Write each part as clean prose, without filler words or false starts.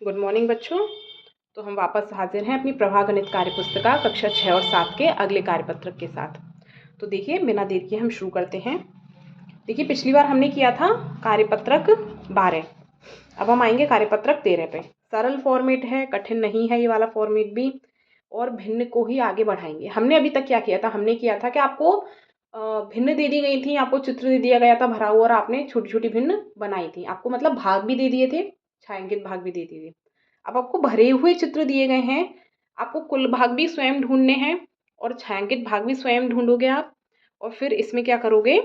Good morning बच्चों। तो हम वापस हाजिर हैं अपनी प्रभा गणित कार्य पुस्तिका कक्षा 6 और 7 के अगले कार्यपत्रक के साथ। तो देखिए बिना देर के हम शुरू करते हैं। देखिए पिछली बार हमने किया था कार्यपत्रक 12, अब हम आएंगे कार्यपत्रक 13 पे। सरल फॉर्मेट है, कठिन नहीं है ये वाला फॉर्मेट भी, और भिन्न को ही आगे बढ़ाएंगे। हमने अभी तक क्या किया था, हमने किया था कि आपको भिन्न दे दी गई थी, आपको चित्र दे दिया गया था भरा हुआ और आपने छोटी छोटी भिन्न बनाई थी। आपको मतलब भाग भी दे दिए थे, छायांकित भाग भी दे दिए थे। अब आपको भरे हुए चित्र दिए गए हैं, आपको कुल भाग भी स्वयं ढूंढने हैं और छायांकित भाग भी स्वयं ढूंढोगे आप, और फिर इसमें क्या करोगे,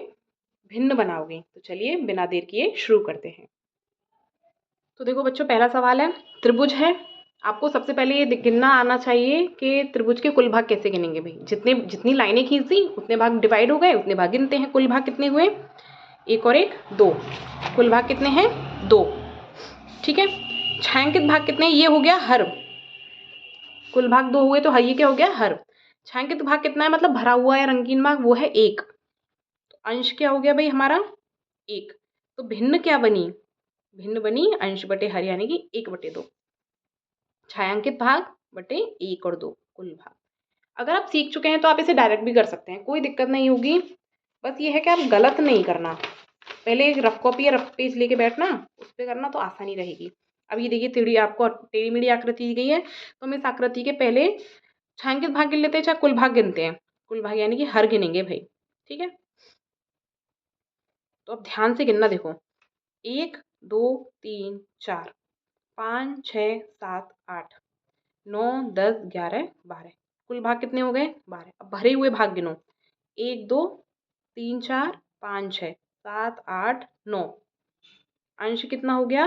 भिन्न बनाओगे। तो चलिए बिना देर किए शुरू करते हैं। तो देखो बच्चों, पहला सवाल है, त्रिभुज है। आपको सबसे पहले ये गिनना आना चाहिए कि त्रिभुज के कुल भाग कैसे गिनेंगे भाई। जितनी लाइनें खींच दी उतने भाग डिवाइड हो गए, उतने भाग गिनते हैं। कुल भाग कितने हुए, एक और एक दो। कुल भाग कितने हैं, दो। ठीक है। छायांकित भाग कितने, ये हो गया हर। कुल भाग दो हुए तो ये क्या हो गया, हर। छायांकित भाग कितना है, मतलब भरा हुआ है रंगीन भाग, वो है एक। तो अंश क्या हो गया भाई हमारा, एक। तो भिन्न क्या बनी, भिन्न बनी अंश बटे हर, यानी कि 1/2। छायांकित भाग बटे 1 और 2 कुल भाग। अगर आप सीख चुके हैं तो आप इसे डायरेक्ट भी कर सकते हैं, कोई दिक्कत नहीं होगी। बस ये है कि आप गलत नहीं करना। पहले एक रफ कॉपी या रफ पेज लेके बैठना, उस पर करना तो आसानी रहेगी। अब ये देखिए टेढ़ी, आपको टेढ़ी मेढ़ी आकृति दी गई है, तो हम इस आकृति के पहले छायांकित भाग गिन लेते हैं, चाहे कुल भाग गिनते हैं। कुल भाग यानी कि हर गिनेंगे भाई। ठीक है। तो अब ध्यान से गिनना, देखो 1 2 3 4 5 6 7 8 9 10 11 12। कुल भाग कितने हो गए, 12। अब भरे हुए भाग गिनो, 1 2 3 4 5 6 7 8 9। अंश कितना हो गया,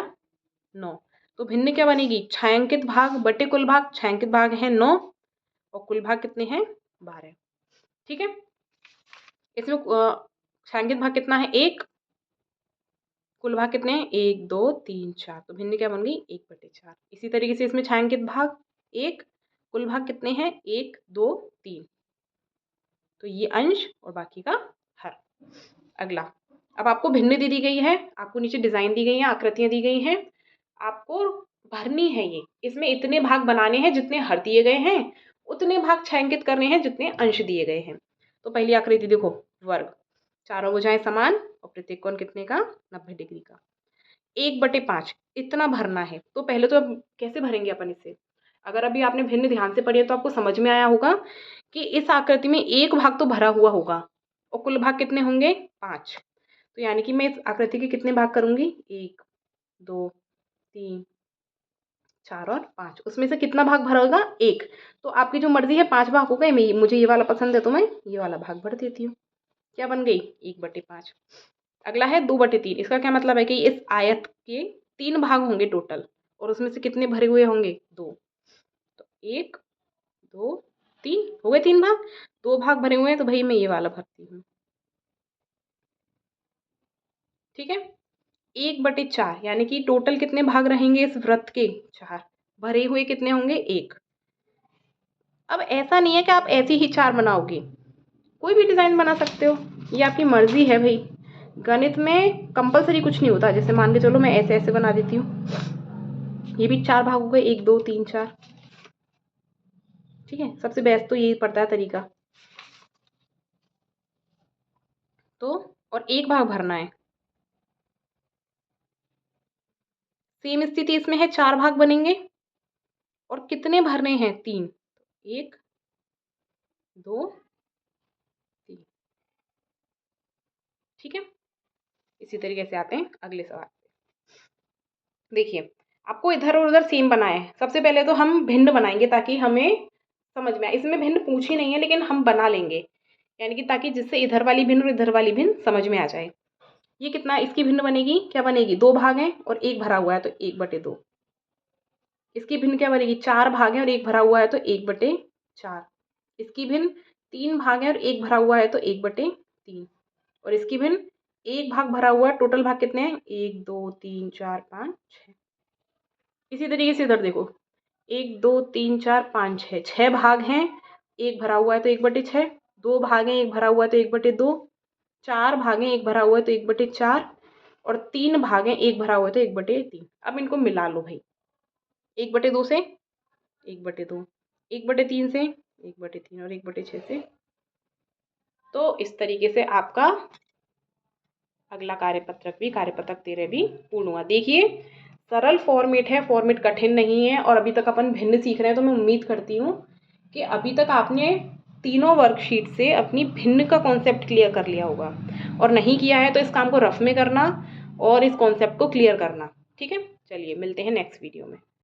9। तो भिन्न क्या बनेगी, छायांकित भाग बटे कुल भाग। छायांकित भाग है 9 और कुल भाग कितने हैं, 12। ठीक है। इसमें छायांकित भाग कितना है, 1। कुल भाग कितने हैं, 1 2 3 4। तो भिन्न क्या बन गई, 1/4। इसी तरीके से इसमें छायांकित भाग 1, कुल भाग कितने हैं, 1 2 3। तो ये अंश और बाकी का हर। अगला, अब आपको भिन्न दे दी गई है, आपको नीचे डिजाइन दी गई है, आकृतियां दी गई हैं, आपको भरनी है ये। इसमें इतने भाग बनाने हैं जितने हर दिए गए हैं, उतने भाग छायांकित करने हैं जितने अंश दिए गए हैं। तो पहली आकृति देखो, वर्ग, चारों भुजाएं समान और प्रत्येक कोण कितने का, 90 डिग्री का। 1/5 इतना भरना है। तो पहले तो अब कैसे भरेंगे अपन इसे, अगर अभी आपने भिन्न ध्यान से पढ़ी है तो आपको समझ में आया होगा कि इस आकृति में एक भाग तो भरा हुआ होगा और कुल भाग कितने होंगे, 5। तो यानी कि मैं इस आकृति के कितने भाग करूंगी, 1 2 3 4 और 5। उसमें से कितना भाग भरा होगा, 1। तो आपकी जो मर्जी है, 5 भाग हो गए। मुझे ये वाला पसंद है तो मैं ये वाला भाग भर देती हूँ। क्या बन गई, 1/5। अगला है 2/3। इसका क्या मतलब है कि इस आयत के 3 भाग होंगे टोटल, और उसमें से कितने भरे हुए होंगे, 2। तो 1 2 3 हो गए, 3 भाग। 2 भाग भरे हुए हैं तो भाई मैं ये वाला भरती हूँ। ठीक है। 1/4 यानी कि टोटल कितने भाग रहेंगे इस वृत्त के, 4। भरे हुए कितने होंगे, 1। अब ऐसा नहीं है कि आप ऐसे ही 4 बनाओगे, कोई भी डिजाइन बना सकते हो, ये आपकी मर्जी है भाई। गणित में कंपलसरी कुछ नहीं होता। जैसे मान के चलो मैं ऐसे ऐसे बना देती हूँ, ये भी 4 भाग हो गए, 1 2 3 4। ठीक है। सबसे बेस्ट तो यही पड़ता है तरीका। तो और 1 भाग भरना है। सेम स्थिति इसमें है, 4 भाग बनेंगे और कितने भरने हैं, 3। 1 2 3। ठीक है। इसी तरीके से आते हैं अगले सवाल पे। देखिए आपको इधर और उधर सेम बनाए हैं। सबसे पहले तो हम भिन्न बनाएंगे ताकि हमें समझ में आए। इसमें भिन्न पूछी नहीं है लेकिन हम बना लेंगे, यानी कि ताकि जिससे इधर वाली भिन्न और इधर वाली भिन्न समझ में आ जाए। ये कितना, इसकी भिन्न बनेगी, क्या बनेगी, 2 भाग हैं और 1 भरा हुआ है तो 1/2। इसकी भिन्न क्या बनेगी, 4 भाग हैं और 1 भरा हुआ है तो 1/4। इसकी भिन्न 3 भाग हैं और 1 भरा हुआ है तो 1/3। और इसकी भिन्न 1 भाग भरा हुआ है, टोटल भाग कितने हैं, 1 2 3 4 5 6। इसी तरीके से इधर देखो, 1 2 3 4 5 6, 6 भाग हैं, 1 भरा हुआ है तो 1/6। 2 भाग हैं, 1 भरा हुआ है तो 1/2। 4 भाग हैं, 1 भरा हुआ है तो 1/4। और 3 भाग हैं, 1 भरा हुआ है तो 1/3। अब इनको मिला लो भाई। 1/2 से 1/2, 1/3 से 1/3 और 1/6 से। तो इस तरीके से आपका अगला कार्यपत्रक भी, कार्यपत्रक 13 भी पूर्ण हुआ। देखिए सरल फॉर्मेट है, फॉर्मेट कठिन नहीं है और अभी तक अपन भिन्न सीख रहे हैं। तो मैं उम्मीद करती हूँ कि अभी तक आपने तीनों वर्कशीट से अपनी भिन्न का कॉन्सेप्ट क्लियर कर लिया होगा, और नहीं किया है तो इस काम को रफ में करना और इस कॉन्सेप्ट को क्लियर करना। ठीक है, चलिए मिलते हैं नेक्स्ट वीडियो में।